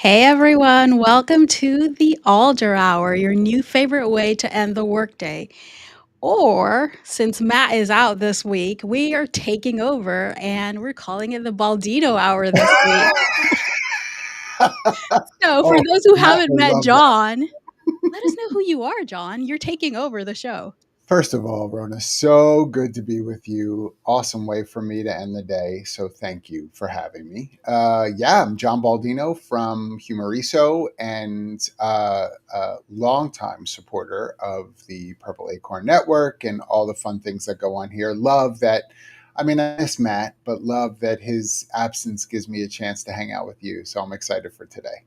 Hey everyone, welcome to the Alder Hour, your new favorite way to end the workday. Or, since Matt is out this week, we are taking over and we're calling it the Baldino Hour this week. So, for Oh, those who Matt haven't will met love that. John, let us know who you are, John. You're taking over the show. First of all, Rhona, so good to be with you. Awesome way for me to end the day. So thank you for having me. I'm John Baldino from Humoriso and a longtime supporter of the Purple Acorn Network and all the fun things that go on here. Love that. I mean, I miss Matt, but love that his absence gives me a chance to hang out with you. So I'm excited for today.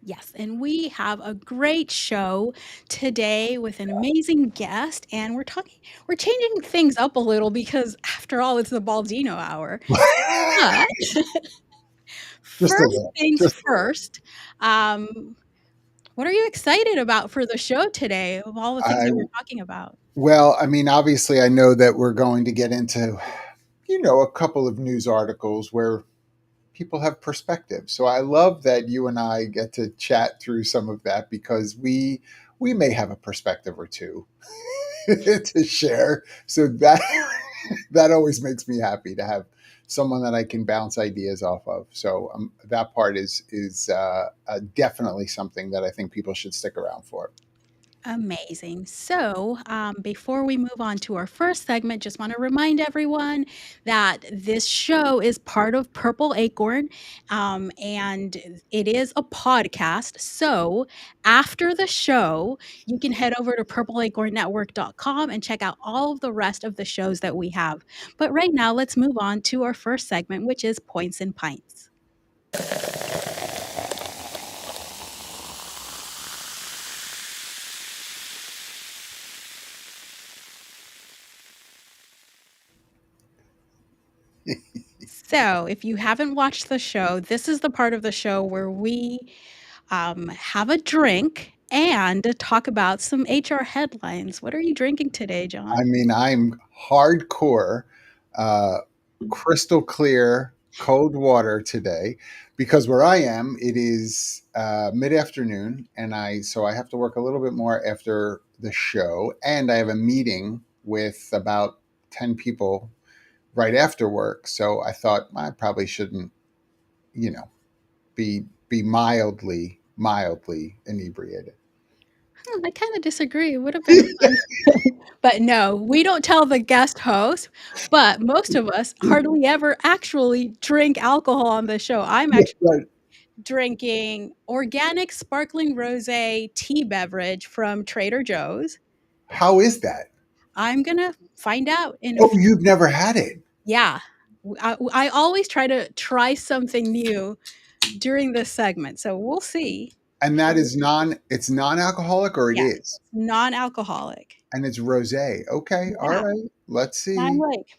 Yes, and we have a great show today with an amazing guest, and we're changing things up a little because after all, it's the Baldino Hour. But Just a first little, things just a little. first, um, what are you excited about for the show today of all the things I that we're talking about? Well, I mean, obviously, I know that we're going to get into, a couple of news articles where people have perspective. So I love that you and I get to chat through some of that because we may have a perspective or two to share. So that that always makes me happy to have someone that I can bounce ideas off of. So that part is definitely something that I think people should stick around for. Amazing. So, before we move on to our first segment, just want to remind everyone that this show is part of Purple Acorn, and it is a podcast. So, after the show, you can head over to purpleacornnetwork.com and check out all of the rest of the shows that we have. But right now, let's move on to our first segment, which is Points and Pints. So, if you haven't watched the show, this is the part of the show where we have a drink and talk about some HR headlines. What are you drinking today, I John? mean, I'm hardcore, uh, crystal clear, cold water today because where I am, it is mid afternoon, and I have to work a little bit more after the show, and I have a meeting with about 10 people right after work. So I thought I probably shouldn't, you know, be mildly inebriated. I kind of disagree. It would have been a fun, but no, we don't tell the guest host. But most of us hardly ever actually drink alcohol on the show. I'm actually Right. drinking organic sparkling rosé tea beverage from Trader Joe's. How is that? I'm gonna find out in a Oh, few. you've never had it. Yeah, I always try something new during this segment, so we'll see. And that is it's non-alcoholic or it Yes, is? non-alcoholic. And it's rosé. Okay, all Yeah, right. Let's and I'm see. like,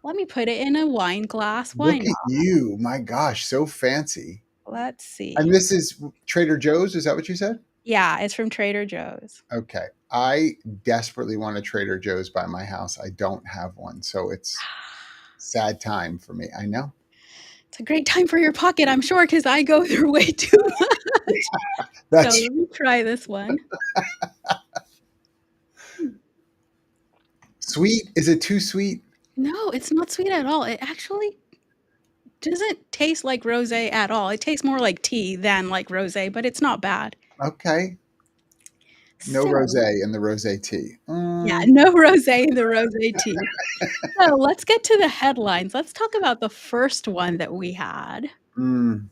let me put it in a wine glass. Why Look at not? you. My gosh, so fancy. Let's And see. this is Trader Joe's, is that what you said? Yeah, it's from Trader Joe's. Okay. I desperately want a Trader Joe's by my house. I don't have one, so it's sad time for me. I know. It's a great time for your pocket, I'm sure, because I go through way too much. So That's let me try this one. Hmm. sweet. Is it too sweet? No, it's not sweet at all. It actually doesn't taste like rosé at all. It tastes more like tea than like rosé, but it's not bad. Okay. No So, rosé in the rosé tea. yeah, no rosé in the rosé tea. So let's get to the headlines. Let's talk about the first one that we had. Mm.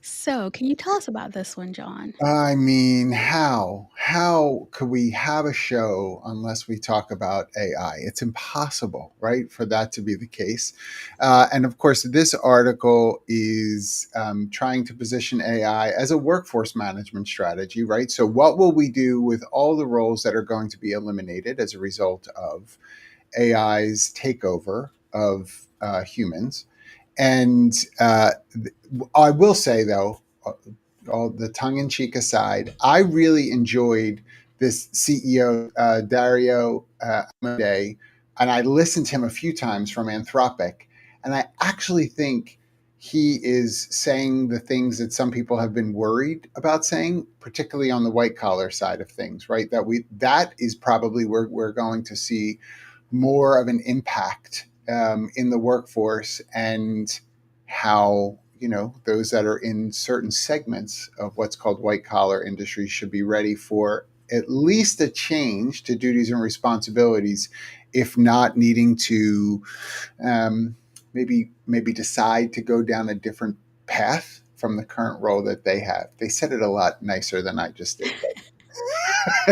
So, can you tell us about this one, John? I mean, how? How could we have a show unless we talk about AI? It's impossible, right, for that to be the case. And of course, this article is trying to position AI as a workforce management strategy, right? So, what will we do with all the roles that are going to be eliminated as a result of AI's takeover of humans? And I will say, though, all the tongue in cheek aside, I really enjoyed this CEO, Dario Amodei, and I listened to him a few times from Anthropic. And I actually think he is saying the things that some people have been worried about saying, particularly on the white collar side of things, right? That is probably where we're going to see more of an impact in the workforce, and how, those that are in certain segments of what's called white collar industries should be ready for at least a change to duties and responsibilities, if not needing to um, maybe decide to go down a different path from the current role that they have. They said it a lot nicer than I just did.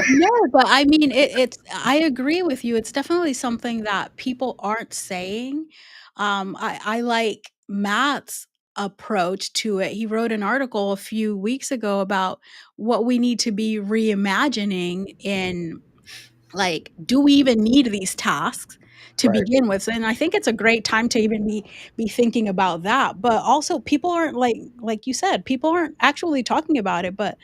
No, but I mean, it's I agree with you. It's definitely something that people aren't saying. I like Matt's approach to it. He wrote an article a few weeks ago about what we need to be reimagining in, like, do we even need these tasks to Right. begin with? And I think it's a great time to even be thinking about that. But also, people aren't, like you said, people aren't actually talking about it. But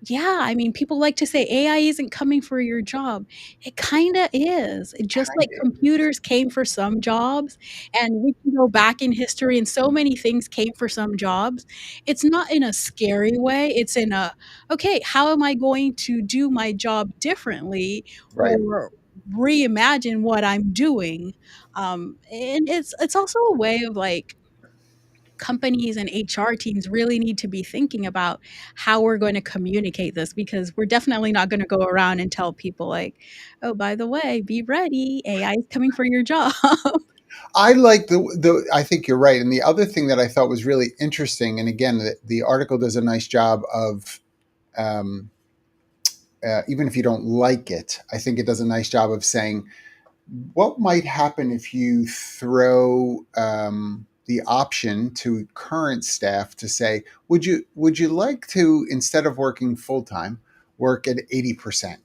yeah, I mean, people like to say AI isn't coming for your job. It kinda is. Just Kind like of. computers came for some jobs, and we can go back in history and so many things came for some jobs. It's not in a scary way, it's in a, "Okay, how am I going to do my job differently Right. or reimagine what I'm doing?" And it's also a way of, like, companies and HR teams really need to be thinking about how we're going to communicate this, because we're definitely not going to go around and tell people like, "Oh, by the way, be ready, AI is coming for your job." I like the. I think you're right. And the other thing that I thought was really interesting, and again, the article does a nice job of, um, even if you don't like it, I think it does a nice job of saying what might happen if you throw the option to current staff to say, would you like to, instead of working full time, work at 80%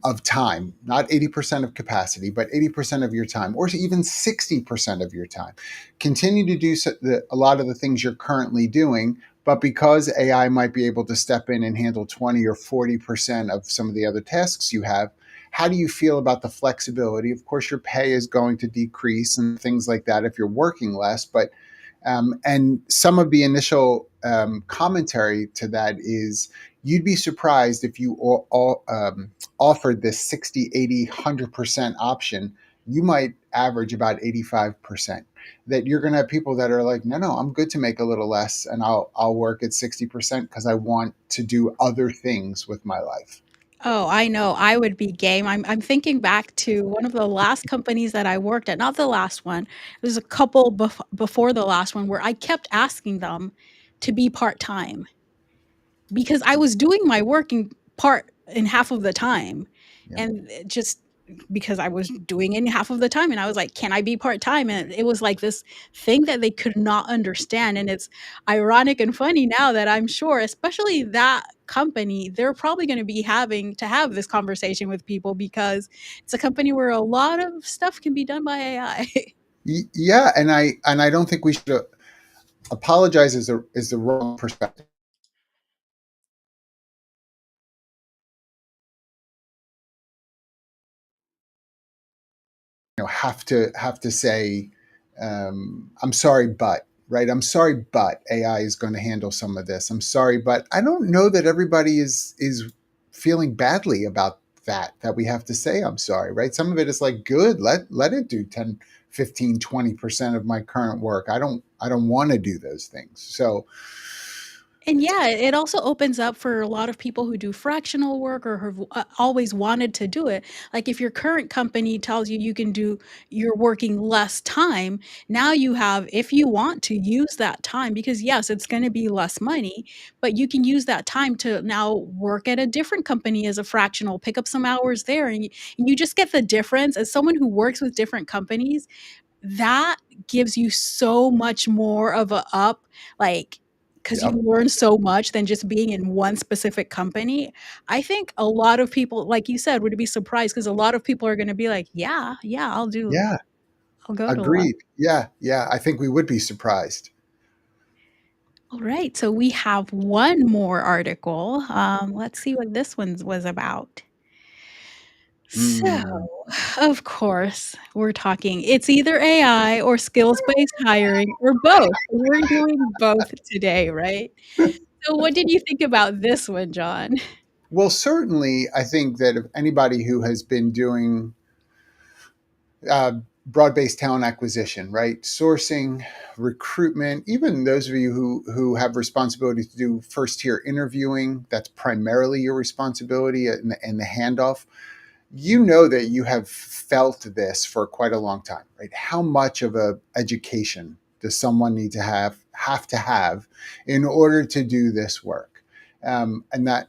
of time, not 80% of capacity, but 80% of your time, or even 60% of your time. Continue to do a lot of the things you're currently doing, but because AI might be able to step in and handle 20 or 40% of some of the other tasks you have, how do you feel about the flexibility? Of course, your pay is going to decrease and things like that if you're working less, but and some of the initial commentary to that is you'd be surprised if you offered this 60, 80, 100% option, you might average about 85%. That you're going to have people that are like, no, I'm good to make a little less and I'll work at 60% because I want to do other things with my life. Oh, I know, I would be game. I'm thinking back to one of the last companies that I worked at, not the last one. There's a couple before the last one where I kept asking them to be part-time, because I was doing my work in half of the time, Yeah. and it just because I was doing it in half of the time, and I was like, "Can I be part-time?" And it was like this thing that they could not understand, and it's ironic and funny now that I'm sure, especially that company, they're probably gonna be having to have this conversation with people, because it's a company where a lot of stuff can be done by AI. Yeah, and I don't think we should apologize is the wrong perspective. Have to say, I'm sorry, but right. I'm sorry, but AI is going to handle some of this. I'm sorry, but I don't know that everybody is feeling badly about that we have to say I'm sorry, right? Some of it is like, good, let it do 10, 15, 20% of my current work. I don't want to do those things. So And yeah, it also opens up for a lot of people who do fractional work or have always wanted to do it. Like if your current company tells you you can do, you're working less time, now you have, if you want to use that time, because yes, it's going to be less money, but you can use that time to now work at a different company as a fractional, pick up some hours there, and you just get the difference. As someone who works with different companies, that gives you so much more of a up, like, because you yep. learn so much than just being in one specific company. I think a lot of people, like you said, would be surprised, because a lot of people are gonna be like, "Yeah, yeah, Yeah. I'll go to one." Agreed. Yeah. Yeah. I think we would be surprised. Alright, so we have one more article. Let's see what this one was about. So, Mm. of course, we're talking it's either AI or skills-based hiring or both. We're doing both today, right? So what did you think about this one, John? Well, certainly, I think that if anybody who has been doing uh, broad-based talent acquisition, right, sourcing, recruitment, even those of you who have responsibility to do first-tier interviewing, that's primarily your responsibility in the handoff. You know that you have felt this for quite a long time, right? How much of a education does someone need to have in order to do this work? And that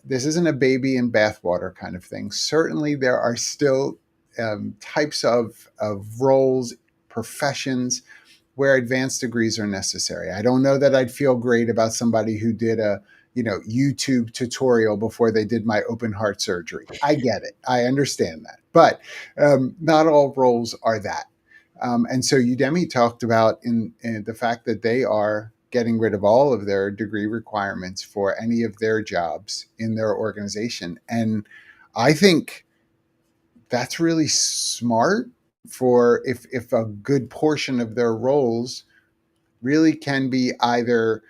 this isn't a baby in bathwater kind of thing. Certainly, there are still types of roles, professions where advanced degrees are necessary. I don't know that I'd feel great about somebody who did a YouTube tutorial before they did my open heart surgery. I get it. I understand that. But not all roles are that. And so Udemy talked about in the fact that they are getting rid of all of their degree requirements for any of their jobs in their organization. And I think that's really smart for if a good portion of their roles really can be either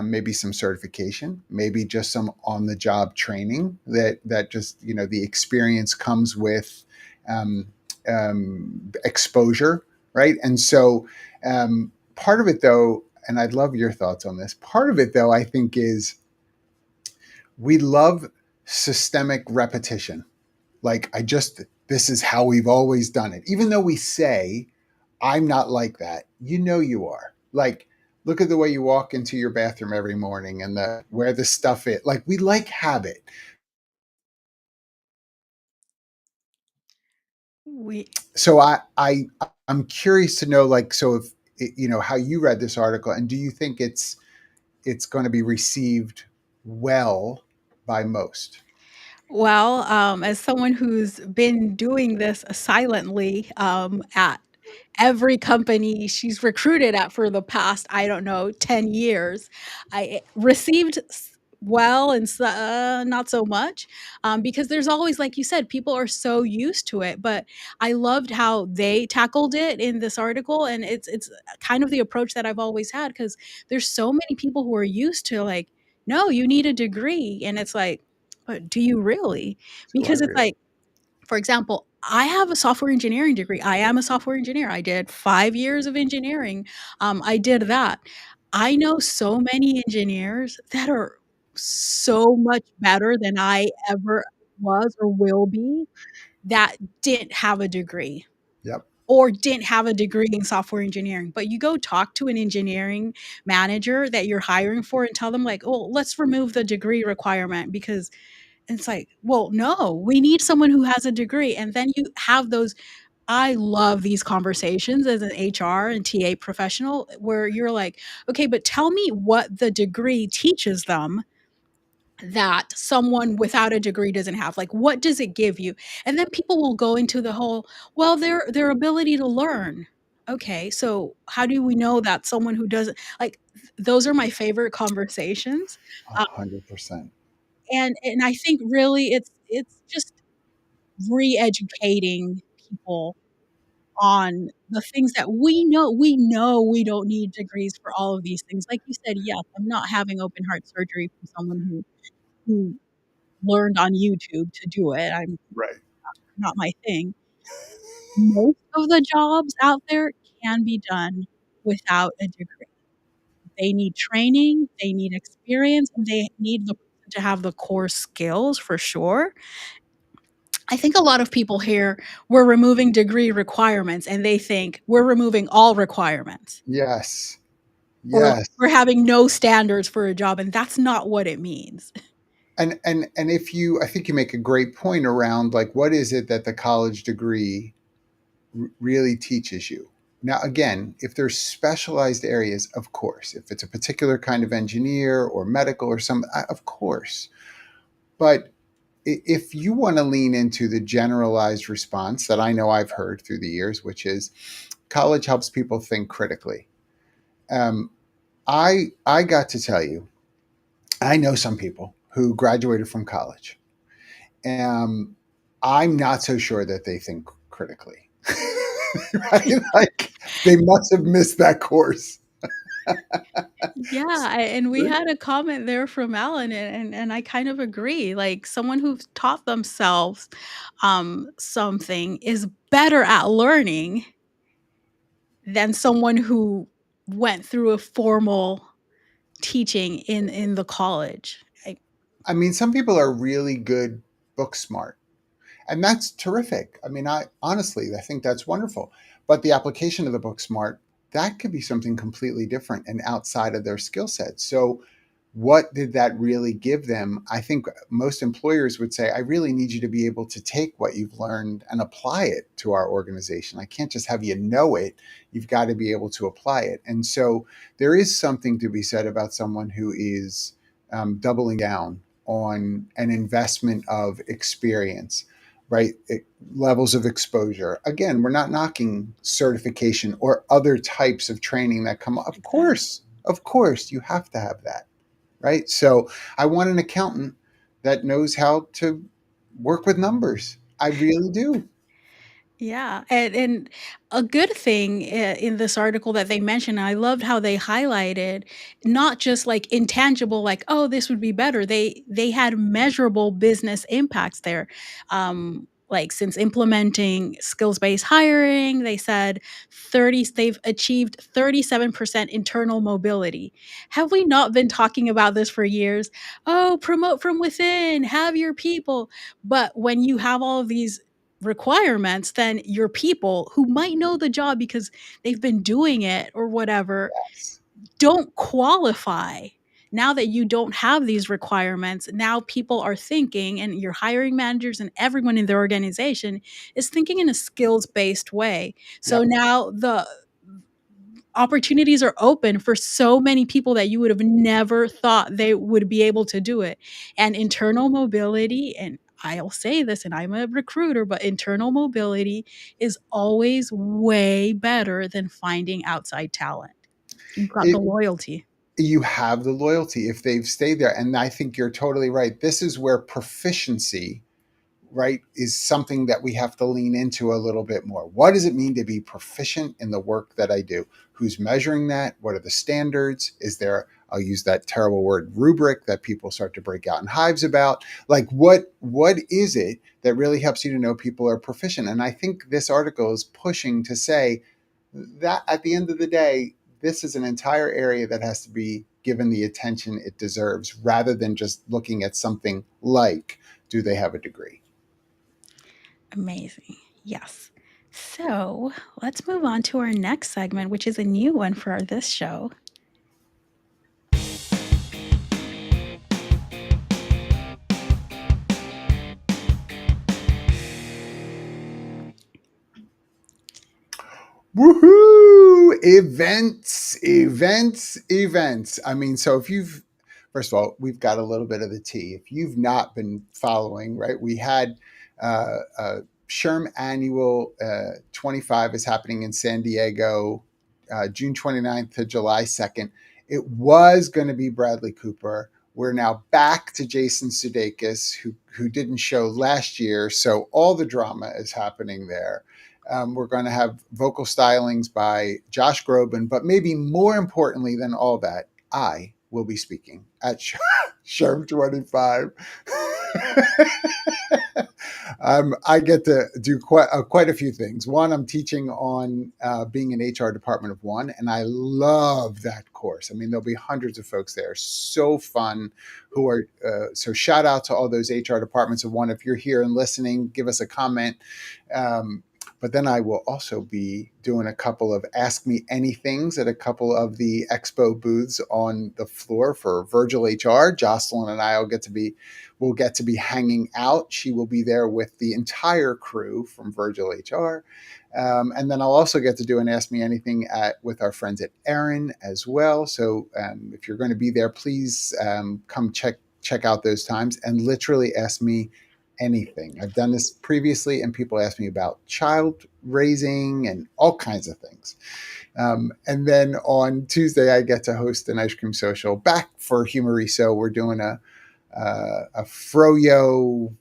maybe some certification, maybe just some on the job training that just the experience comes with um, exposure, right? And so part of it though, and I'd love your thoughts on this. Part of it though, I think is we love systemic repetition. Like this is how we've always done it. Even though we say, I'm not like that, you are. Like, look at the way you walk into your bathroom every morning and the where the stuff is. Like, we like habit. We So I'm curious to know, like, so if how you read this article, and do you think it's going to be received well by most? Well, as someone who's been doing this silently, at every company she's recruited at for the past, I don't know, 10 years, I received well and not so much, because there's always, like you said, people are so used to it. But I loved how they tackled it in this article, and it's kind of the approach that I've always had because there's so many people who are used to like, no, you need a degree, and it's like, but do you really? Do I Because it's really? like, for example, I have a software engineering degree. I am a software engineer. I did 5 years of engineering. I did that. I know so many engineers that are so much better than I ever was or will be that didn't have a degree Yep. or didn't have a degree in software engineering. But you go talk to an engineering manager that you're hiring for and tell them like, "Oh, let's remove the degree requirement because it's like, well, no, we need someone who has a degree." And then you have those. I love these conversations as an HR and TA professional where you're like, okay, but tell me what the degree teaches them that someone without a degree doesn't have. Like, what does it give you? And then people will go into the whole, well, their ability to learn. Okay, so how do we know that someone who doesn't like those are my favorite conversations. Uh, 100%. and I think really it's just re-educating people on the things that we know we don't need degrees for all of these things. Like you said, yes, I'm not having open heart surgery from someone who learned on YouTube to do it. I'm Right. not my thing. Most of the jobs out there can be done without a degree. They need training, they need experience, and they need the person to have the core skills for sure. I think a lot of people here, we're removing degree requirements and they think we're removing all requirements Yes. or Yes. we're having no standards for a job, and that's not what it means. And if you, I think you make a great point around like what is it that the college degree really teaches you. Now, again, if there's specialized areas, of course, if it's a particular kind of engineer or medical or some, of course. But if you want to lean into the generalized response that I know I've heard through the years, which is college helps people think critically. Um, I got to tell you, I know some people who graduated from college. I'm not so sure that they think critically. Right? Like they must have missed that course. Yeah, and we had a comment there from Alan, and I kind of agree. Like someone who's taught themselves something is better at learning than someone who went through a formal teaching in the college. I mean, some people are really good book smart, and that's terrific. I mean, I honestly, I think that's wonderful. But the application of the book smart, that could be something completely different and outside of their skill set. So what did that really give them? I think most employers would say, I really need you to be able to take what you've learned and apply it to our organization. I can't just have you know it. You've got to be able to apply it. And so there is something to be said about someone who is doubling down on an investment of experience, right? Levels of exposure. Again, we're not knocking certification or other types of training that come up. Exactly. Of course, you have to have that, right? So I want an accountant that knows how to work with numbers. I really do. Yeah, and a good thing in this article that they mentioned, I loved how they highlighted not just like intangible, like oh, this would be better. They had measurable business impacts there. Like since implementing skills-based hiring, they said they've achieved 37% internal mobility. Have we not been talking about this for years? Oh, promote from within, have your people. But when you have all of these requirements, then your people who might know the job because they've been doing it or whatever Yes. don't qualify. Now that you don't have these requirements, now people are thinking, and your hiring managers and everyone in the organization is thinking in a skills based way. So Yep. now the opportunities are open for so many people that you would have never thought they would be able to do it. And internal mobility, and I'll say this, and I'm a recruiter, but internal mobility is always way better than finding outside talent. You've got the It, loyalty. you have the loyalty if they've stayed there. And I think you're totally right. This is where proficiency, right, is something that we have to lean into a little bit more. What does it mean to be proficient in the work that I do? Who's measuring that? What are the standards? Is there, I'll use that terrible word, rubric that people start to break out in hives about? Like what is it that really helps you to know people are proficient? And I think this article is pushing to say that at the end of the day, this is an entire area that has to be given the attention it deserves rather than just looking at something like, do they have a degree? Amazing. Yes. So let's move on to our next segment, which is a new one for this show. Woohoo! Events, events, events. I mean, so if you've, first of all, we've got a little bit of the tea. If you've not been following, right, we had SHRM Annual 25 is happening in San Diego, June 29th to July 2nd. It was going to be Bradley Cooper. We're now back to Jason Sudeikis, who didn't show last year. So all the drama is happening there. We're going to have vocal stylings by Josh Groban, but maybe more importantly than all that, I will be speaking at SHRM 25. I get to do quite a few things. One, I'm teaching on being an HR department of one, and I love that course. I mean, there'll be hundreds of folks there. So fun. Who are so shout out to all those HR departments of one. If you're here and listening, give us a comment. But then I will also be doing a couple of Ask Me Anythings at a couple of the expo booths on the floor for Virgil HR. Jocelyn and I will get to be hanging out. She will be there with the entire crew from Virgil HR. And then I'll also get to do an Ask Me Anything with our friends at Erin as well. So if you're going to be there, please come check out those times and literally ask me anything. I've done this previously, and people ask me about child raising and all kinds of things. And then on Tuesday, I get to host an ice cream social back for Humoriso. We're doing a Froyo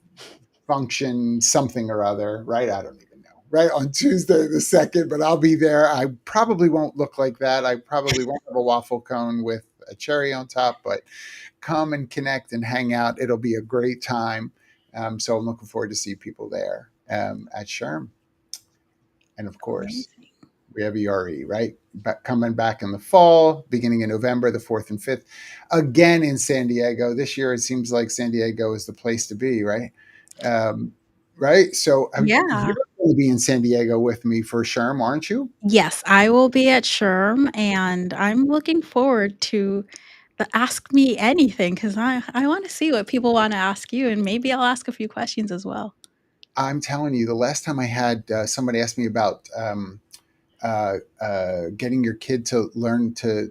function something or other, right? I don't even know. Right on Tuesday the 2nd, but I'll be there. I probably won't look like that. I probably won't have a waffle cone with a cherry on top, but come and connect and hang out. It'll be a great time. So I'm looking forward to see people there at SHRM. And of course, Amazing. we have ERE, right? Coming back in the fall, beginning in November, the 4th and 5th, again in San Diego. This year, it seems like San Diego is the place to be, right? Um, right? So Yeah. you're going to be in San Diego with me for SHRM, aren't you? Yes, I will be at SHRM, and I'm looking forward to the Ask Me Anything because I want to see what people want to ask you, and maybe I'll ask a few questions as well. I'm telling you, the last time I had somebody ask me about getting your kid to learn to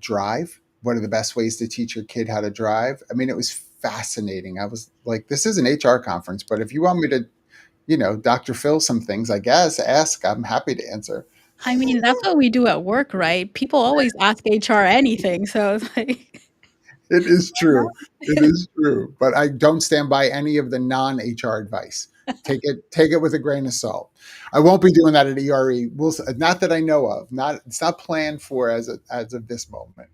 drive. What are the best ways to teach your kid how to drive? I mean, it was fascinating. I was like, this is an HR conference, but if you want me to, Dr. Phil some things, I guess, ask. I'm happy to answer. I mean, that's what we do at work, right? People always ask HR anything, so it's like, It is why not? true. It is true. But I don't stand by any of the non-HR advice. Take it with a grain of salt. I won't be doing that at ERE. Not that I know of. Not It's not planned for as of this moment.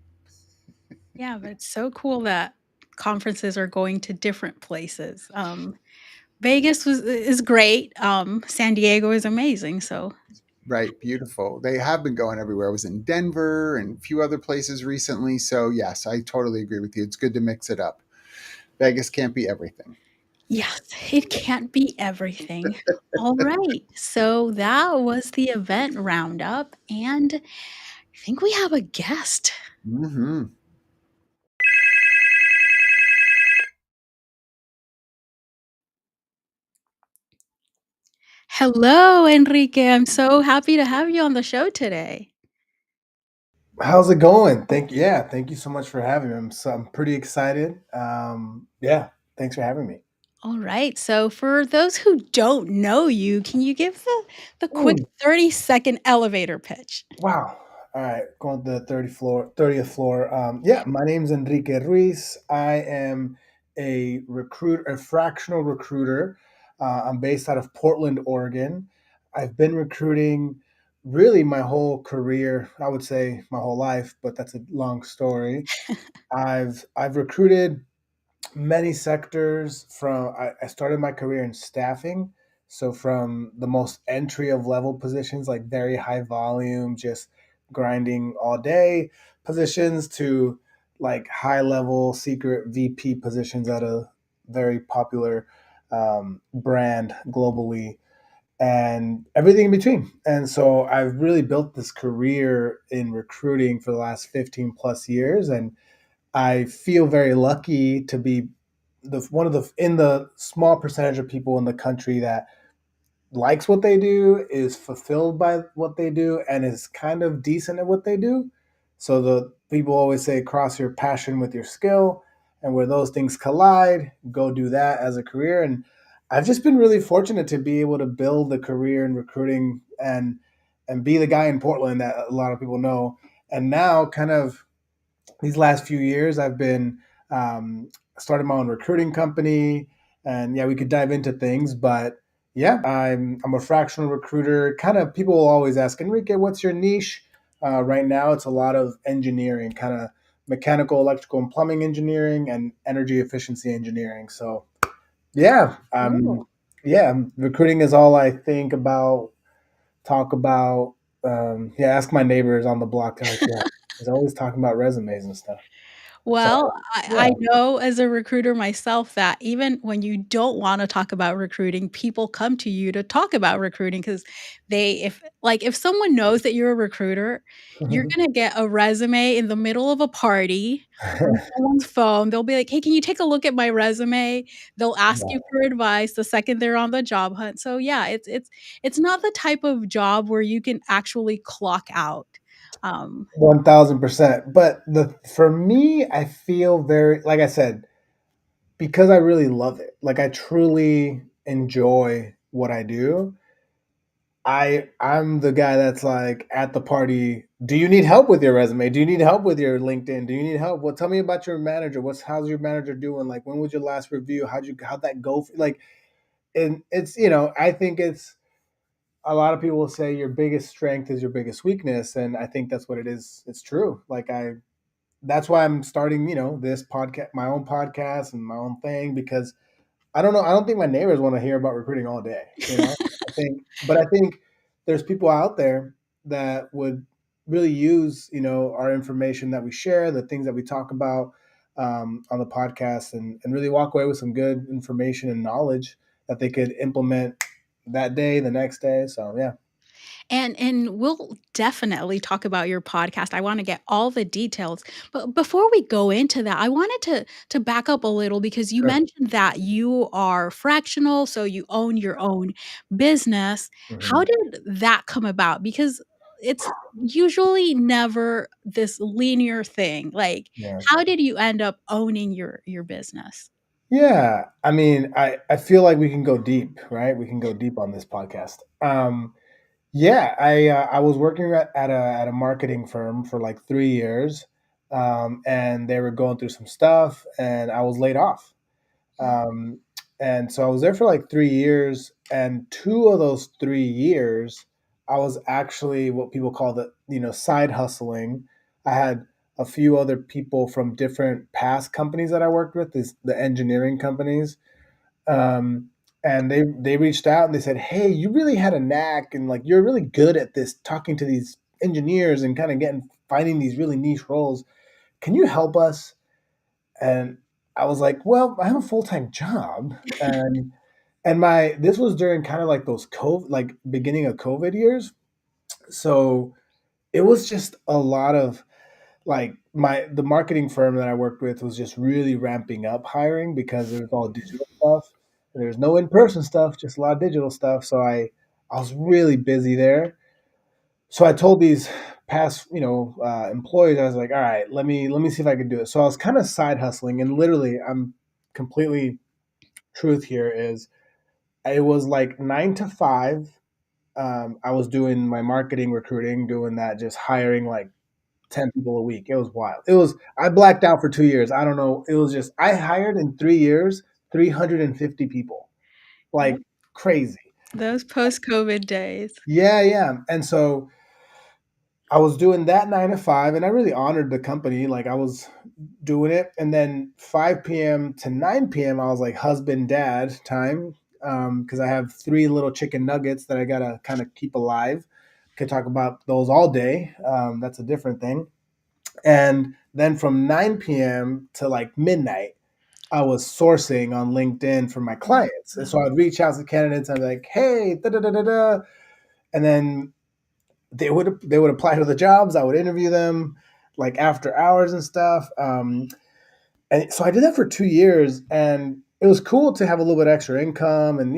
Yeah, but it's so cool that conferences are going to different places. Vegas is great. San Diego is amazing. So Right, beautiful. They have been going everywhere. I was in Denver and a few other places recently. So yes, I totally agree with you. It's good to mix it up. Vegas can't be everything. yes, it can't be everything. All right. So that was the event roundup, and I think we have a guest. Hmm. Hello, Enrique. I'm so happy to have you on the show today. How's it going? Thank you so much for having me. I'm pretty excited. Yeah, thanks for having me. All right. So for those who don't know you, can you give the quick Mm, 30-second elevator pitch? wow. All right, going to the 30th floor. Yeah, my name's Enrique Ruiz. I am a fractional recruiter. I'm based out of Portland, Oregon. I've been recruiting really my whole career. I would say my whole life, but that's a long story. I've recruited many sectors from I started my career in staffing, so from the most entry of level positions like very high volume, just grinding all day positions, to like high level secret VP positions at a very popular brand globally, and everything in between. And so I've really built this career in recruiting for the last 15 plus years, and I feel very lucky to be the one of the in the small percentage of people in the country that likes what they do, is fulfilled by what they do, and is kind of decent at what they do. So the people always say cross your passion with your skill, and where those things collide, go do that as a career. And I've just been really fortunate to be able to build a career in recruiting, and be the guy in Portland that a lot of people know. And now kind of these last few years, I've been started my own recruiting company, and yeah, we could dive into things. But yeah, I'm a fractional recruiter. Kind of people will always ask, Enrique, what's your niche? Right now, it's a lot of engineering, kind of mechanical, electrical, and plumbing engineering, and energy efficiency engineering. So yeah, Cool. recruiting is all I think about, talk about. Yeah, ask my neighbors on the block. They're like, yeah, he's always talking about resumes and stuff. So Well, I yeah. know as a recruiter myself that even when you don't wanna talk about recruiting, people come to you to talk about recruiting because if someone knows that you're a recruiter, you're gonna get a resume in the middle of a party on someone's phone. They'll be like, "Hey, can you take a look at my resume?" They'll ask you for advice the second they're on the job hunt. So, yeah, it's not the type of job where you can actually clock out. Um 1000%. But the for me, I feel very, like I said, because I really love it. Like I truly enjoy what I do. I'm the guy that's like at the party. Do you need help with your resume? Do you need help with your LinkedIn? Do you need help? Well, tell me about your manager. How's your manager doing? Like, when was your last review? How'd that go? Like, and it's, I think it's, a lot of people will say your biggest strength is your biggest weakness, and I think that's what it is. It's true. Like, that's why I'm starting, this podcast, my own podcast and my own thing, because I don't know. I don't think my neighbors want to hear about recruiting all day. I think there's people out there that would really use, our information that we share, the things that we talk about on the podcast, and really walk away with some good information and knowledge that they could implement that day, the next day. So yeah. And we'll definitely talk about your podcast. I wanna get all the details. But before we go into that, I wanted to back up a little because you Sure. mentioned that you are fractional, so you own your own business. How Mhm. did that come about? Because it's usually never this linear thing. Like, Yeah. how did you end up owning your business? Yeah. I mean, I feel like we can go deep, right? We can go deep on this podcast. Yeah, I was working at a marketing firm for like 3 years, and they were going through some stuff, and I was laid off. Mm, Um, and so I was there for like 3 years, and 2 of those 3 years, I was actually what people call side hustling. I had a few other people from different past companies that I worked with, the engineering companies, um, and they reached out and they said, "Hey, you really had a knack, and like you're really good at this, talking to these engineers and kind of getting finding these really niche roles. Can you help us?" And I was like, "Well, I have a full time job, and my this was during kind of like those COVID, like beginning of COVID years, so it was just a lot of like the marketing firm that I worked with was just really ramping up hiring because it was all digital stuff. There's no in person stuff, just a lot of digital stuff. So I was really busy there. So I told these past employees, I was like, all right, let me see if I can do it. So I was kind of side hustling, and literally, I'm completely truth here is it was like 9 to 5. I was doing my marketing, recruiting, doing that, just hiring like 10 people a week. It was wild. I blacked out for 2 years. I don't know. It was just, I hired in 3 years, 350 people, like yep, crazy. those post-COVID days. Yeah, yeah. And so I was doing that 9 to 5, and I really honored the company. Like I was doing it. And then 5 p.m. to 9 p.m., I was like husband, dad time. Because I have 3 little chicken nuggets that I got to kind of keep alive. Could talk about those all day. That's a different thing. And then from 9 p.m. to like midnight, I was sourcing on LinkedIn for my clients. And so Wow. I'd reach out to candidates. I'd be like, hey, da da da da da. And then they would apply to the jobs. I would interview them like after hours and stuff. And so I did that for 2 years, and it was cool to have a little bit extra income and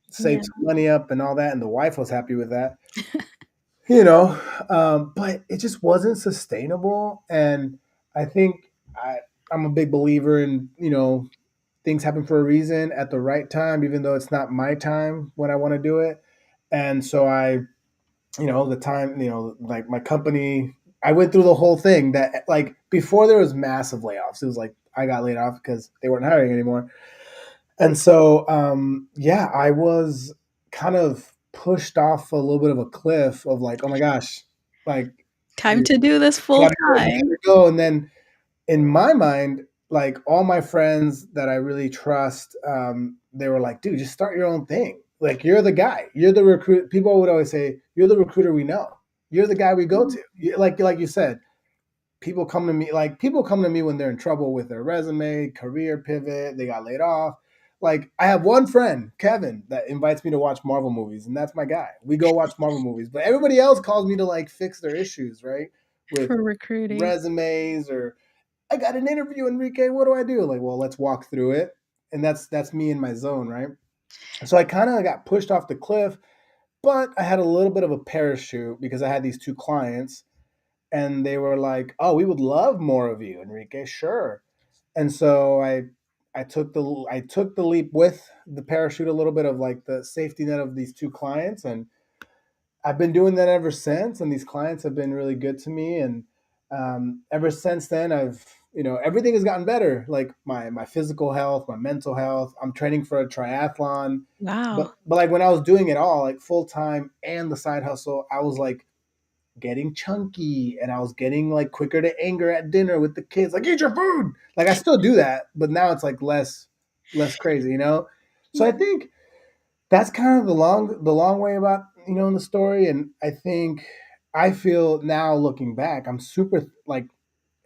save Yeah. some money up and all that. And the wife was happy with that. you know but it just wasn't sustainable. And I think I'm a big believer in things happen for a reason at the right time, even though it's not my time when I want to do it. And so the time, like my company, I went through the whole thing that like before there was massive layoffs. It was like I got laid off because they weren't hiring anymore. And so, yeah, I was kind of pushed off a little bit of a cliff of like, oh my gosh, like Time you to do this full gotta go, you time. gotta go. And then in my mind, like all my friends that I really trust, they were like, dude, just start your own thing. Like you're the guy, you're the recruit. People would always say, you're the recruiter we know. You're the guy we go Mm, to. Like you said, people come to me when they're in trouble with their resume, career pivot, they got laid off. Like I have one friend, Kevin, that invites me to watch Marvel movies, and that's my guy. We go watch Marvel movies, but everybody else calls me to like fix their issues, right? With for recruiting. resumes, or I got an interview, Enrique, what do I do? Like, well, let's walk through it. And that's me in my zone, right? So I kind of got pushed off the cliff, but I had a little bit of a parachute because I had these 2 clients, and they were like, "Oh, we would love more of you, Enrique." Sure. And so I took the leap with the parachute, a little bit of like the safety net of these 2 clients, and I've been doing that ever since. And these clients have been really good to me, and ever since then, I've everything has gotten better. Like my physical health, my mental health. I'm training for a triathlon, but Wow. but like when I was doing it all, like full time and the side hustle, I was like getting chunky, and I was getting like quicker to anger at dinner with the kids. Like, eat your food. Like I still do that, but now it's like less crazy. So I think that's kind of the long way about in the story. And I think I feel now looking back, I'm super like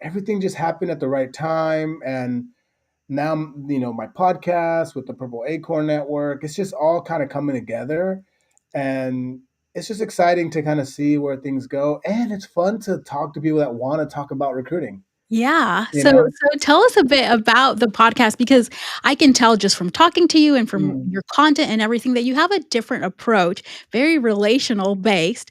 everything just happened at the right time. And now my podcast with the Purple Acorn Network, it's just all kind of coming together. And it's just exciting to kind of see where things go, and it's fun to talk to people that want to talk about recruiting Yeah. you So know so tell us a bit about the podcast because I can tell just from talking to you and from Mm. your content and everything that you have a different approach, very relational based,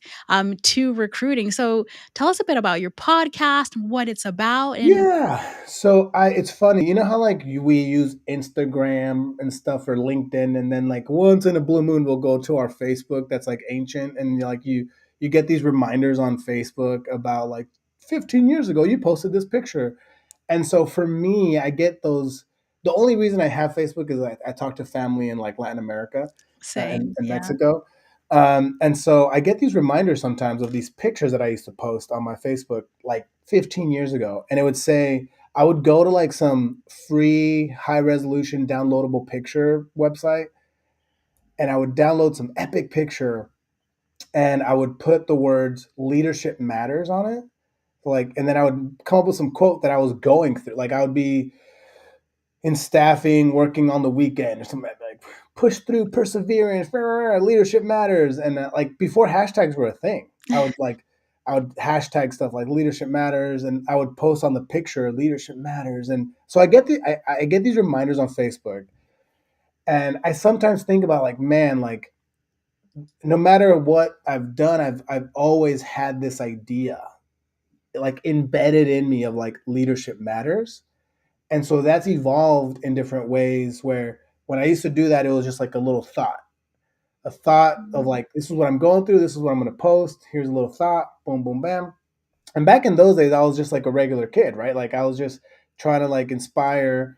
to recruiting. So tell us a bit about your podcast, what it's about, and Yeah. So it's funny, how like we use Instagram and stuff or LinkedIn, and then like once in a blue moon we'll go to our Facebook that's like ancient, and like you get these reminders on Facebook about like 15 years ago you posted this picture. And so for me, I get those. The only reason I have Facebook is I talk to family in like Latin America, same. and Yeah. Mexico. And so I get these reminders sometimes of these pictures that I used to post on my Facebook like 15 years ago. And it would say, I would go to like some free high resolution downloadable picture website, and I would download some epic picture, and I would put the words leadership matters on it. Like, and then I would come up with some quote that I was going through. Like I would be in staffing, working on the weekend or something like push through perseverance, leadership matters. And like before hashtags were a thing, I would hashtag stuff like leadership matters, and I would post on the picture leadership matters. And so I get these reminders on Facebook, and I sometimes think about like, man, like no matter what I've done, I've always had this idea like embedded in me of like leadership matters. And so that's evolved in different ways where when I used to do that, it was just like a thought of like, this is what I'm going through. This is what I'm going to post. Here's a little thought, boom, boom, bam. And back in those days, I was just like a regular kid, right? Like I was just trying to like inspire.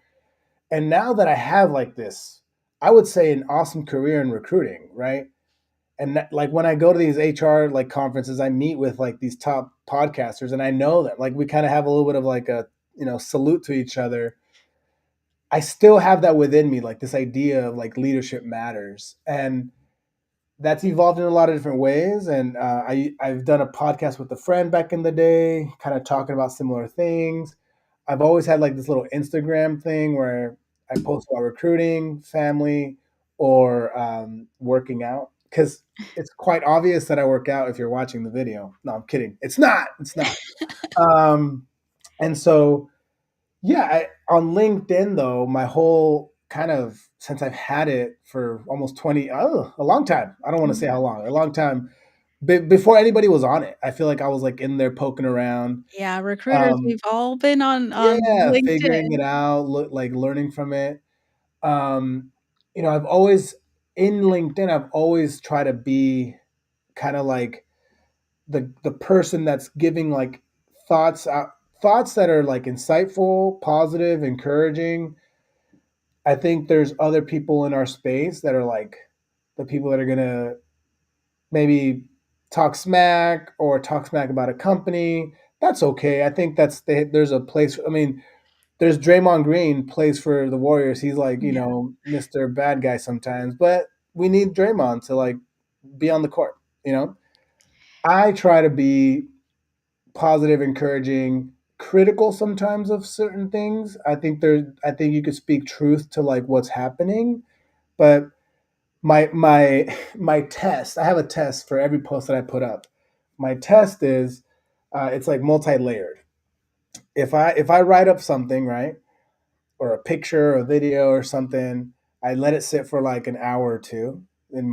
And now that I have like this, I would say an awesome career in recruiting, right? And that, like when I go to these HR like conferences, I meet with like these top podcasters, and I know that like we kind of have a little bit of like a salute to each other. I still have that within me, like this idea of like leadership matters, and that's evolved in a lot of different ways. And I've done a podcast with a friend back in the day, kind of talking about similar things. I've always had like this little Instagram thing where I post about recruiting, family, or working out, because it's quite obvious that I work out if you're watching the video. No, I'm kidding. It's not. It's not. Um, and so yeah, on LinkedIn though, my whole kind of since I've had it for almost 20, a long time. I don't want to say how long, a long time. Before anybody was on it, I feel like I was like in there poking around. Yeah, recruiters, Um, we've all been on yeah, figuring LinkedIn. it out, like learning from it. Um, I've always in LinkedIn, I've always tried to be kind of like the person that's giving like thoughts out, thoughts that are like insightful, positive, encouraging. I think there's other people in our space that are like the people that are gonna maybe talk smack about a company. That's okay. I think there's a place. I mean, there's Draymond Green plays for the Warriors. He's like Yeah. Mr. Bad Guy sometimes, but we need Draymond to like be on the court. You know, I try to be positive, encouraging, critical sometimes of certain things. I think you could speak truth to like what's happening, but my test, I have a test for every post that I put up. My test is it's like multi-layered. If I write up something, right, or a picture or a video or something, I let it sit for like an hour or two in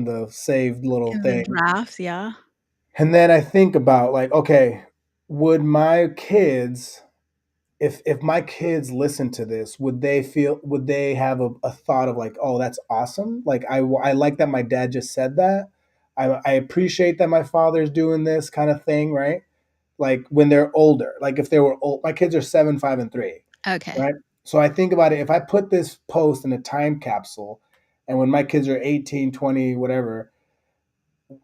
the saved little In the thing. drafts, yeah. And then I think about like, okay, would my kids, if my kids listen to this, would they have a thought of like, oh, that's awesome, like I like that my dad just said that, I appreciate that my father's doing this kind of thing, right? like when they're older, like if they were old. My kids are 7, 5, and 3, Okay. right? So I think about it. If I put this post in a time capsule, and when my kids are 18, 20, whatever,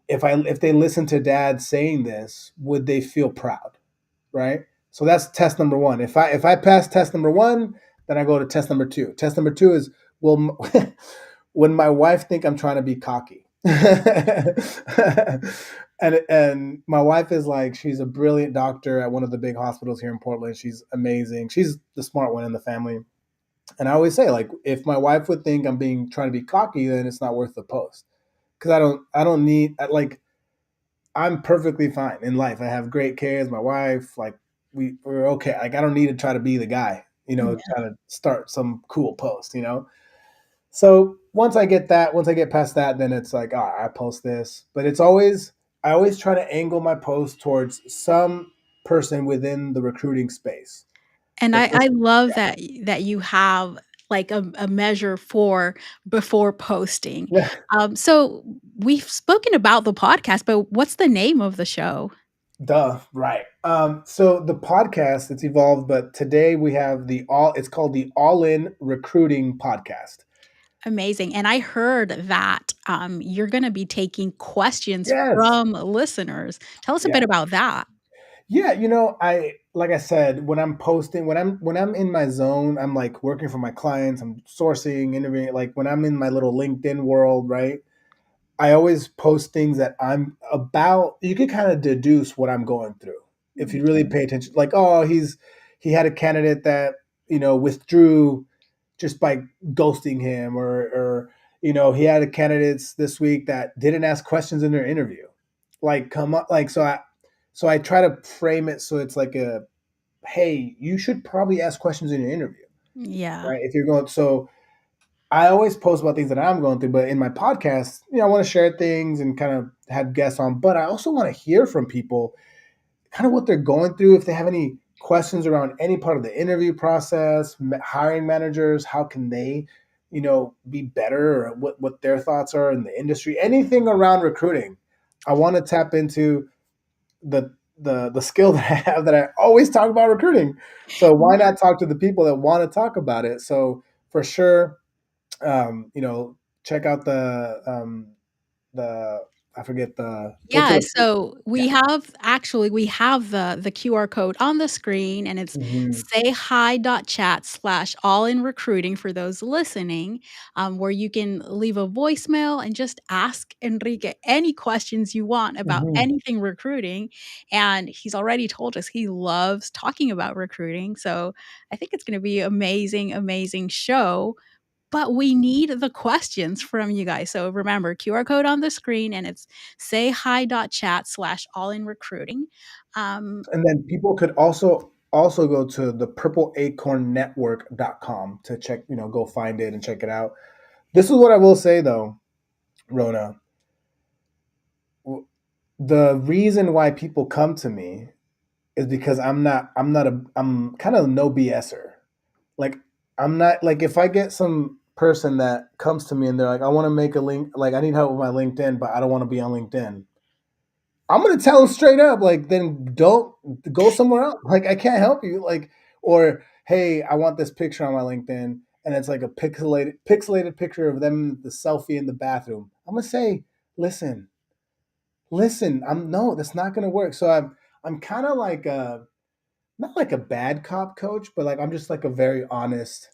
if they listen to dad saying this, would they feel proud? Right? So that's test number one. If I pass test number one, then I go to test number two. Test number two is, will when my wife think I'm trying to be cocky. And my wife is like, she's a brilliant doctor at one of the big hospitals here in Portland. She's amazing. She's the smart one in the family. And I always say, like, if my wife would think I'm being trying to be cocky, then it's not worth the post. Because I don't need, like, I'm perfectly fine in life. I have great kids, my wife, like we're okay. Like I don't need to try to be the guy, try to start some cool post. So once I get past that, then it's like, all right, I post this. But I always try to angle my post towards some person within the recruiting space. And If I it's love that you have, like, a measure for before posting. yeah, So we've spoken about the podcast, but what's the name of the show? duh, right. So the podcast it's evolved, but today we have it's called the All In Recruiting Podcast. Amazing, and I heard that, you're gonna be taking questions Yes. from listeners. Tell us a Yeah. bit about that. Yeah, I like I said, when I'm posting, when I'm in my zone, I'm like working for my clients, I'm sourcing, interviewing, like when I'm in my little LinkedIn world, right? I always post things that I'm about. You can kind of deduce what I'm going through if you really Okay. pay attention. Like, oh, he had a candidate that, withdrew just by ghosting him, or he had a candidates this week that didn't ask questions in their interview. Like, come up, like, so I try to frame it so it's like a, hey, you should probably ask questions in your interview, Yeah. right? If you're going, so I always post about things that I'm going through, but in my podcast, I want to share things and kind of have guests on, but I also want to hear from people kind of what they're going through. If they have any questions around any part of the interview process, hiring managers, how can they, be better, or what their thoughts are in the industry, anything around recruiting. I want to tap into the skill that I have that I always talk about recruiting. So why Yeah. not talk to the people that want to talk about it? So for sure, um, you know, check out the I forget the go to Yeah, the so yeah. we have the QR code on the screen, and it's Mhm. sayhi.chat/all-in-recruiting for those listening, where you can leave a voicemail and just ask Enrique any questions you want about Mhm. anything recruiting, and he's already told us he loves talking about recruiting, so I think it's gonna be amazing, amazing show. But we need the questions from you guys. So remember, QR code on the screen, and it's sayhi.chat/all-in-recruiting. Um, And then people could also go to the purpleacornnetwork.com to check, go find it and check it out. This is what I will say though, Rona. The reason why people come to me is because I'm kind of no BSer. Like I'm not like if I get some person that comes to me and they're like, I want to make a link, like I need help with my LinkedIn, but I don't want to be on LinkedIn. I'm gonna tell them straight up, like, then don't go somewhere else. Like I can't help you. Like, or hey, I want this picture on my LinkedIn, and it's like a pixelated picture of them, the selfie in the bathroom. I'm gonna say, listen, listen, I'm no, that's not gonna work. So I'm kind of like not like a bad cop coach, but like I'm just like a very honest,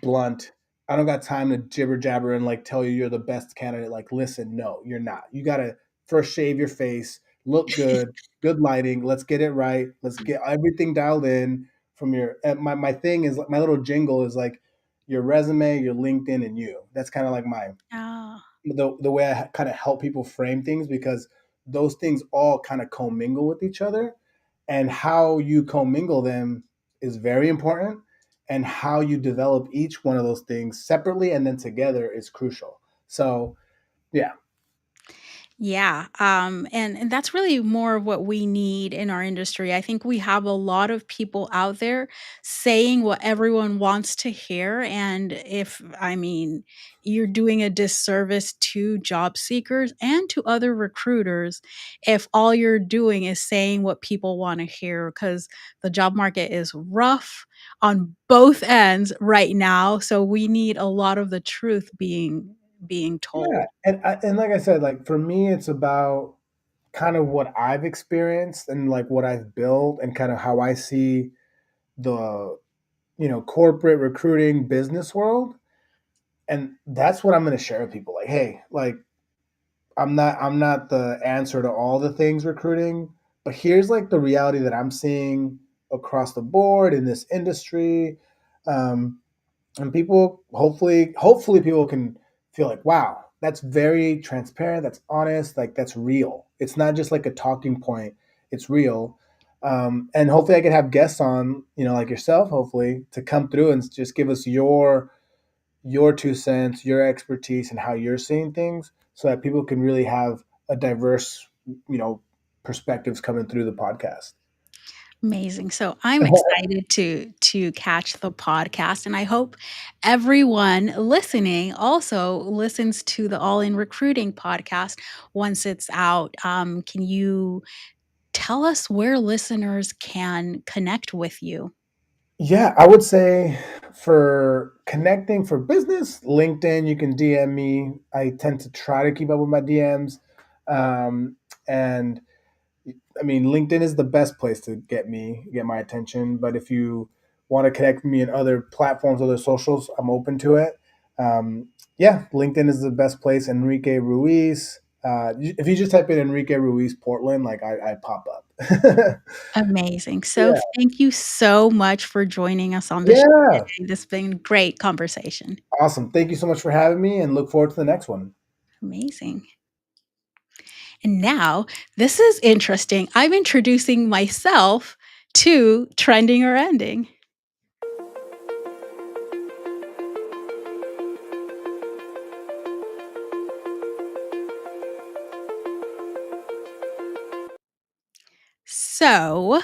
blunt. I don't got time to jibber jabber and like tell you you're the best candidate. Like, listen, no, you're not. You gotta first shave your face, look good, good lighting. Let's get it right. Let's get everything dialed in from your. My thing is my little jingle is like your resume, your LinkedIn, and you. That's kind of like oh, the way I kind of help people frame things because those things all kind of commingle with each other, and how you commingle them is very important, and how you develop each one of those things separately and then together is crucial. So yeah. Yeah, and that's really more of what we need in our industry. I think we have a lot of people out there saying what everyone wants to hear, and if I mean, you're doing a disservice to job seekers and to other recruiters if all you're doing is saying what people want to hear because the job market is rough on both ends right now, so we need a lot of the truth being Yeah, told. and like I said, like for me, it's about kind of what I've experienced and like what I've built and kind of how I see the corporate recruiting business world, and that's what I'm going to share with people. Like, hey, like I'm not the answer to all the things recruiting, but here's like the reality that I'm seeing across the board in this industry. Um, and people hopefully people can feel like, wow, that's very transparent, that's honest, like that's real. It's not just like a talking point, it's real. And hopefully I can have guests on, like yourself, hopefully, to come through and just give us your 2 cents, your expertise, and how you're seeing things, so that people can really have a diverse, you know, perspectives coming through the podcast. Amazing. So I'm excited to catch the podcast and I hope everyone listening also listens to the All in Recruiting podcast once it's out. Can you tell us where listeners can connect with you? Yeah, I would say for connecting for business, LinkedIn, you can DM me. I tend to try to keep up with my DMs. And I mean, LinkedIn is the best place to get my attention. But if you want to connect with me in other platforms, other socials, I'm open to it. Yeah, LinkedIn is the best place. Enrique Ruiz. If you just type in Enrique Ruiz Portland, like I pop up. Amazing. So Yeah. thank you so much for joining us on the show Yeah. today. This has been a great conversation. Awesome. Thank you so much for having me and look forward to the next one. Amazing. And now, this is interesting. I'm introducing myself to Trending or Ending. So,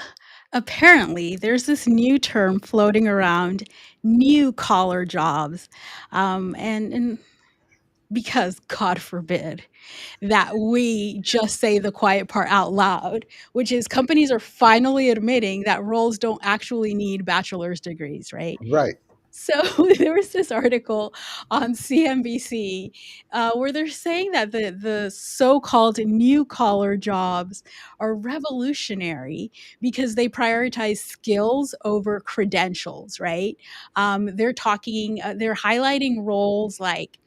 apparently, there's this new term floating around, new collar jobs. And because, God forbid, that we just say the quiet part out loud, which is companies are finally admitting that roles don't actually need bachelor's degrees, right? Right. So there was this article on CNBC where they're saying that the so-called new collar jobs are revolutionary because they prioritize skills over credentials, right? They're highlighting roles like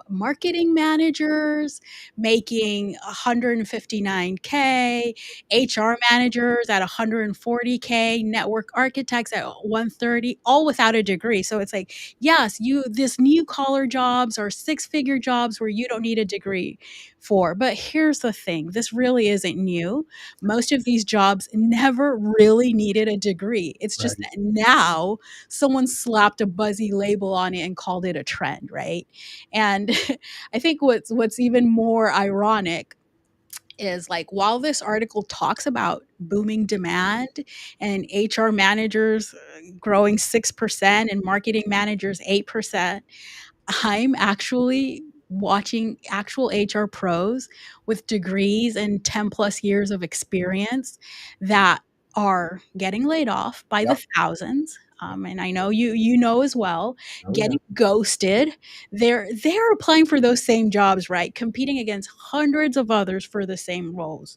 marketing managers making 159K, HR managers at 140K, network architects at 130, all without a degree. So it's like, yes, this new collar jobs are six-figure jobs where you don't need a degree for. But here's the thing, this really isn't new. Most of these jobs never really needed a degree. It's just Right. that now someone slapped a buzzy label on it and called it a trend, right? And I think what's even more ironic is like while this article talks about booming demand and HR managers growing 6% and marketing managers 8%, I'm actually watching actual HR pros with degrees and 10 plus years of experience that are getting laid off by the Yep. thousands. And I know you know as well, Oh yeah. getting ghosted. They're applying for those same jobs, right? Competing against hundreds of others for the same roles.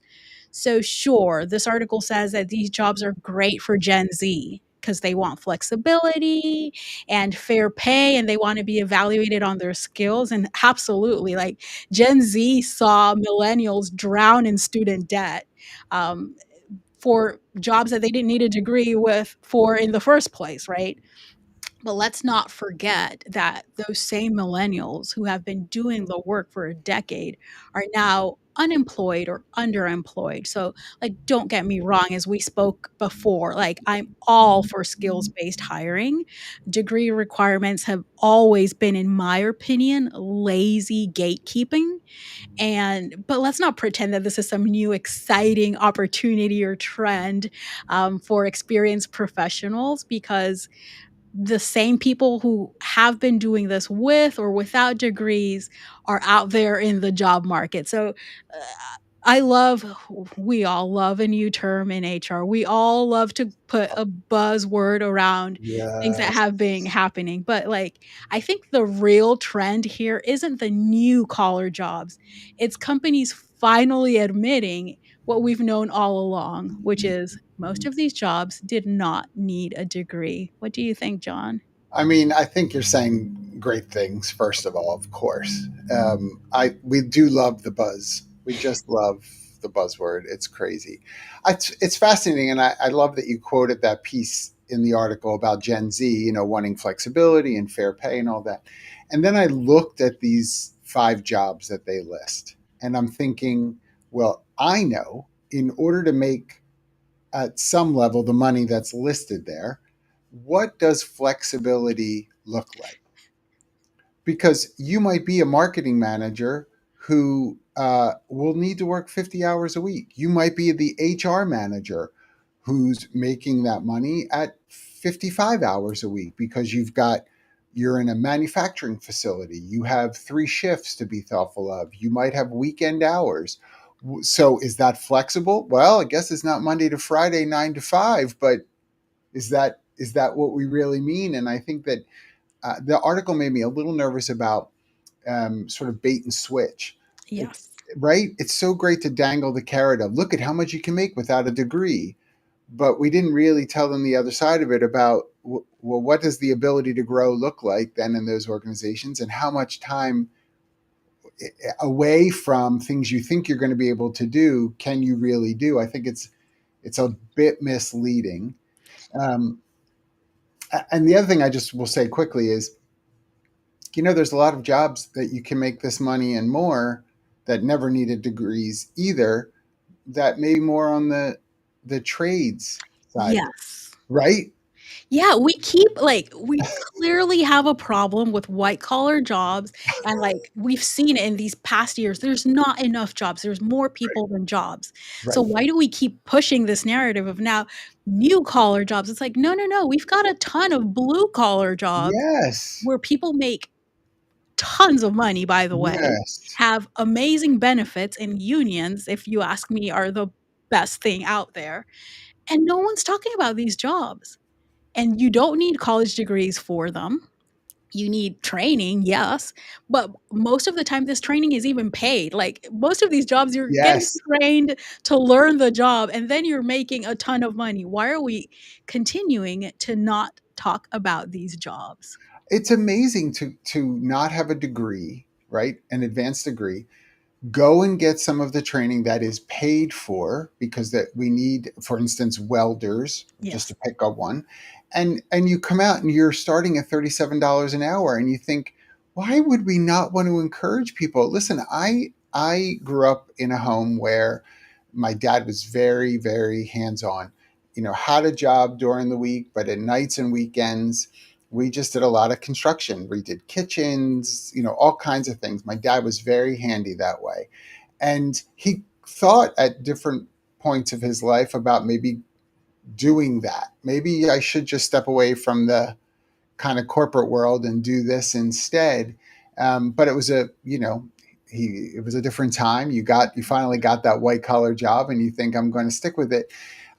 So sure, this article says that these jobs are great for Gen Z because they want flexibility and fair pay and they want to be evaluated on their skills. And absolutely, like Gen Z saw millennials drown in student debt um, for jobs that they didn't need a degree with for in the first place, right? But let's not forget that those same millennials who have been doing the work for a decade are now unemployed or underemployed. So, like, don't get me wrong, as we spoke before, like, I'm all for skills based hiring. Degree requirements have always been, in my opinion, lazy gatekeeping. And but let's not pretend that this is some new exciting opportunity or trend for experienced professionals, because the same people who have been doing this with or without degrees are out there in the job market. So I love, we all love a new term in HR. We all love to put a buzzword around things that Yes. have been happening. But like, I think the real trend here isn't the new collar jobs. It's companies finally admitting what we've known all along, which is most of these jobs did not need a degree. What do you think, John? I mean, I think you're saying great things. First of all, of course, we do love the buzz. We just love the buzzword. It's crazy. It's fascinating, and I love that you quoted that piece in the article about Gen Z, wanting flexibility and fair pay and all that. And then I looked at these 5 jobs that they list, and I'm thinking, well, I know in order to make at some level the money that's listed there, what does flexibility look like? Because you might be a marketing manager who will need to work 50 hours a week. You might be the HR manager who's making that money at 55 hours a week because you're in a manufacturing facility. You have 3 shifts to be thoughtful of. You might have weekend hours. So is that flexible? Well, I guess it's not Monday to Friday, 9 to 5, but is that what we really mean? And I think that the article made me a little nervous about sort of bait and switch. It, Yes. right? It's so great to dangle the carrot of look at how much you can make without a degree, but we didn't really tell them the other side of it about well, what does the ability to grow look like then in those organizations, and how much time away from things you think you're going to be able to do can you really do? I think it's a bit misleading. Um, and the other thing I just will say quickly is, there's a lot of jobs that you can make this money and more that never needed degrees either, that may be more on the trades side, Yes. right? Yeah, we clearly have a problem with white collar jobs, and, like, we've seen it in these past years. There's not enough jobs. There's more Right. people than jobs. So Right. why do we keep pushing this narrative of now new collar jobs? It's like, no, no, no. We've got a ton of blue collar jobs Yes. where people make tons of money, by the way, Yes. have amazing benefits, and unions, if you ask me, are the best thing out there. And no one's talking about these jobs. And you don't need college degrees for them. You need training, yes, but most of the time this training is even paid. Like, most of these jobs, you're getting Yes. trained to learn the job, and then you're making a ton of money. Why are we continuing to not talk about these jobs? It's amazing to not have a degree, right? An advanced degree, go and get some of the training that is paid for because that we need, for instance, welders, just Yes. to pick up one, and you come out and you're starting at $37 an hour, and you think, why would we not want to encourage people? Listen, I grew up in a home where my dad was very, very hands-on, had a job during the week, but at nights and weekends we just did a lot of construction. We did kitchens, all kinds of things. My dad was very handy that way. And he thought at different points of his life about maybe doing that. Maybe I should just step away from the kind of corporate world and do this instead. But it was it was a different time. You finally got that white collar job and you think I'm going to stick with it.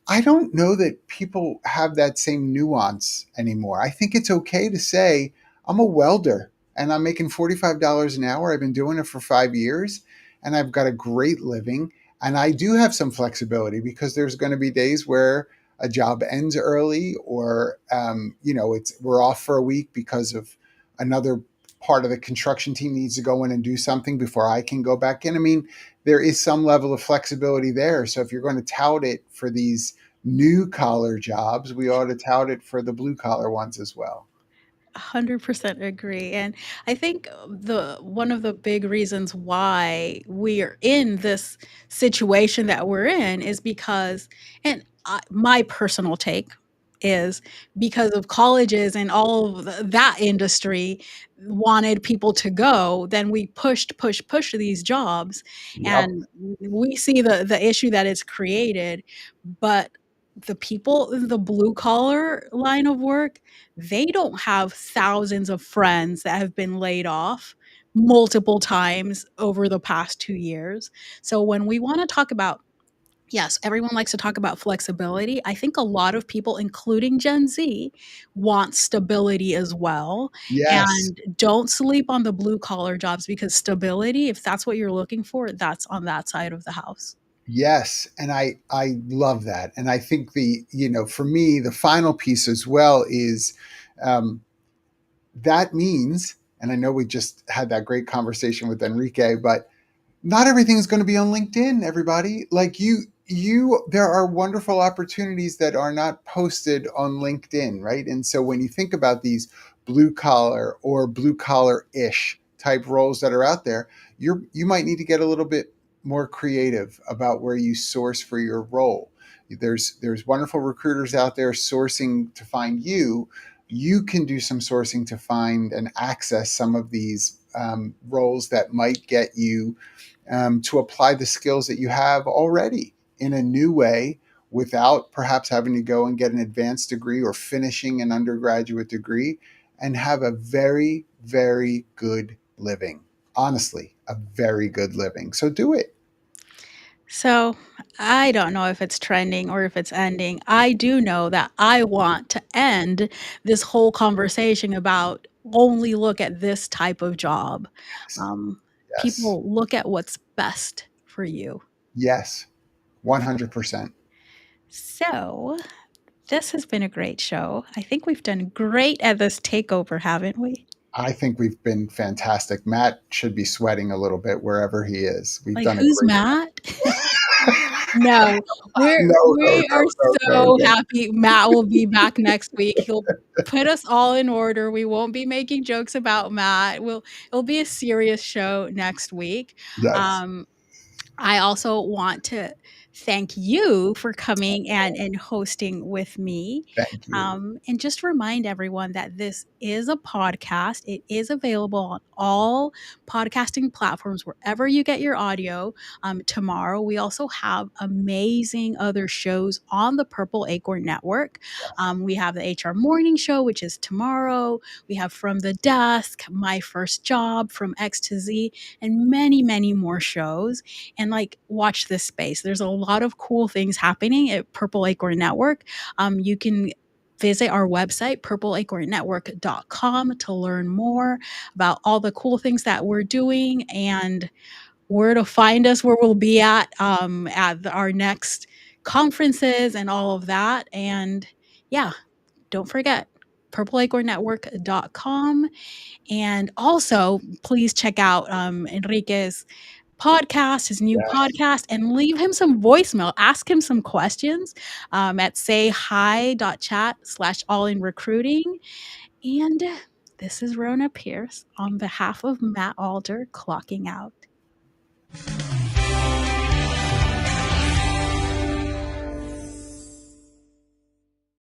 I don't know that people have that same nuance anymore. I think it's okay to say, I'm a welder and I'm making $45 an hour. I've been doing it for 5 years and I've got a great living. And I do have some flexibility because there's going to be days where a job ends early or, we're off for a week because of another part of the construction team needs to go in and do something before I can go back in. I mean, there is some level of flexibility there. So if you're going to tout it for these new collar jobs, we ought to tout it for the blue collar ones as well. 100% agree. And I think the one of the big reasons why we are in this situation that we're in is because, and my personal take is because of colleges and all of that industry wanted people to go, then we push these jobs, Yep. and we see the issue that it's created. But the people in the blue collar line of work, they don't have thousands of friends that have been laid off multiple times over the past 2 years. So when we want to talk about, yes, everyone likes to talk about flexibility. I think a lot of people, including Gen Z, want stability as well. Yes. And don't sleep on the blue collar jobs, because stability, if that's what you're looking for, that's on that side of the house. Yes, and I love that, and I think for me the final piece as well is um, that means, and I know we just had that great conversation with Enrique, but not everything is going to be on LinkedIn, everybody. Like there are wonderful opportunities that are not posted on LinkedIn, right? And so when you think about these blue collar or blue collar ish type roles that are out there, you might need to get a little bit more creative about where you source for your role. There's wonderful recruiters out there sourcing to find you. You can do some sourcing to find and access some of these roles that might get you to apply the skills that you have already in a new way without perhaps having to go and get an advanced degree or finishing an undergraduate degree, and have a very, very good living. Honestly, a very good living. So do it. So I don't know if it's trending or if it's ending. I do know that I want to end this whole conversation about only look at this type of job. Yes. Um, Yes. People, look at what's best for you. Yes. 100%. So this has been a great show. I think we've done great at this takeover, haven't we? I think we've been fantastic. Matt should be sweating a little bit wherever he is. We've Like, done a who's great Matt? job. No, No, no, we are no, no, no, so no. happy Matt will be back next week. He'll put us all in order. We won't be making jokes about Matt. It'll be a serious show next week. Yes. Um, I also want to thank you for coming and hosting with me. Thank you. And just remind everyone that this is a podcast. It is available on all podcasting platforms, wherever you get your audio. Tomorrow, we also have amazing other shows on the Purple Acorn Network. We have the HR Morning Show, which is tomorrow. We have From the Desk, My First Job, From X to Z, and many, many more shows. And like, watch this space. There's a lot of cool things happening at Purple Acorn Network. You can visit our website, purpleacornnetwork.com, to learn more about all the cool things that we're doing and where to find us, where we'll be at our next conferences and all of that. And yeah, don't forget purpleacornnetwork.com. And also, please check out Enrique's podcast, his new Yes. podcast, and leave him some voicemail. Ask him some questions at sayhi.chat/all in recruiting. And this is Rhona Pierce on behalf of Matt Alder, clocking out.